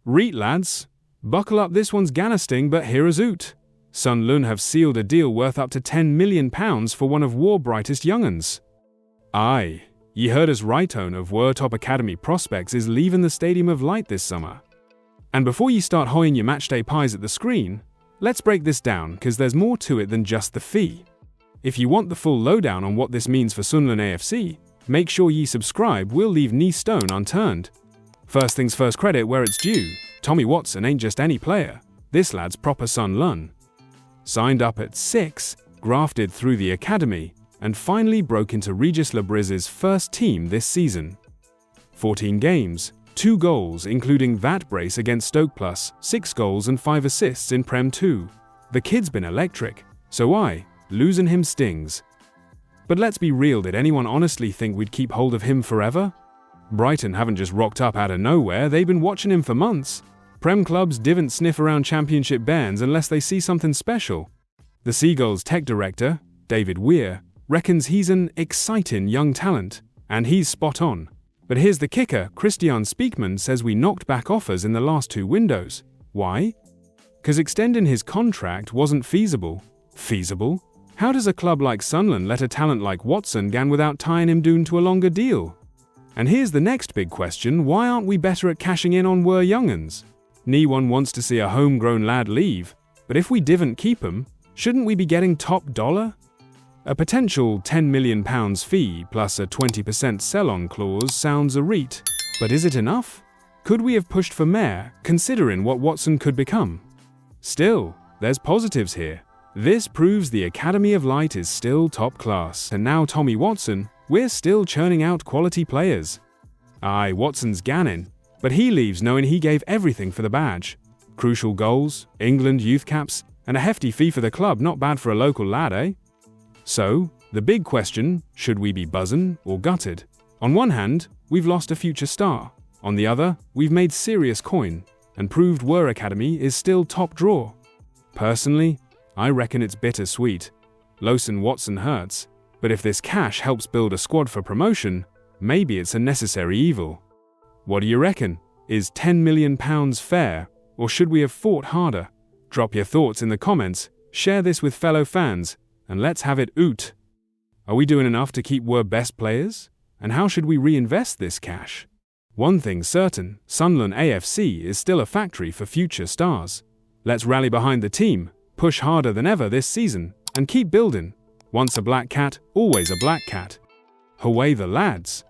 Reet lads, buckle up, this one's gonna sting, but here is oot. Sunderland have sealed a deal worth up to £10 million for one of war brightest young'uns. Aye, ye heard us right, own of War top academy prospects is leaving the Stadium of Light this summer. And before ye start hoying your matchday pies at the screen, let's break this down, cause there's more to it than just the fee. If you want the full lowdown on what this means for Sunderland AFC, make sure ye subscribe, we'll leave no stone unturned. First things first, credit where it's due. Tommy Watson ain't just any player, this lad's proper Sunderland. Signed up at 6, grafted through the academy, and finally broke into Regis Lebriz's first team this season. 14 games, 2 goals including that brace against Stoke plus 6 goals and 5 assists in Prem 2. The kid's been electric, so losing him stings. But let's be real, did anyone honestly think we'd keep hold of him forever? Brighton haven't just rocked up out of nowhere, they've been watching him for months. Prem clubs didn't sniff around championship bands unless they see something special. The Seagulls tech director, David Weir, reckons he's an exciting young talent, and he's spot on. But here's the kicker, Christian Speakman says we knocked back offers in the last 2 windows. Why? Because extending his contract wasn't feasible. Feasible? How does a club like Sunderland let a talent like Watson gan without tying him down to a longer deal? And here's the next big question, why aren't we better at cashing in on were young'uns? No one wants to see a homegrown lad leave, but if we didn't keep him, shouldn't we be getting top dollar? A potential £10 million fee plus a 20% sell-on clause sounds a reet, but is it enough? Could we have pushed for more, considering what Watson could become? Still, there's positives here. This proves the Academy of Light is still top class, and now Tommy Watson, we're still churning out quality players. Aye, Watson's ganning, but he leaves knowing he gave everything for the badge. Crucial goals, England youth caps, and a hefty fee for the club, not bad for a local lad, eh? So, the big question, should we be buzzing or gutted? On one hand, we've lost a future star. On the other, we've made serious coin, and proved Were Academy is still top draw. Personally, I reckon it's bittersweet. Losing Watson hurts, but if this cash helps build a squad for promotion, maybe it's a necessary evil. What do you reckon? Is £10 million fair, or should we have fought harder? Drop your thoughts in the comments, share this with fellow fans, and let's have it oot. Are we doing enough to keep Were best players? And how should we reinvest this cash? One thing's certain, Sunderland AFC is still a factory for future stars. Let's rally behind the team, push harder than ever this season, and keep building. Once a black cat, always a black cat. Away the lads!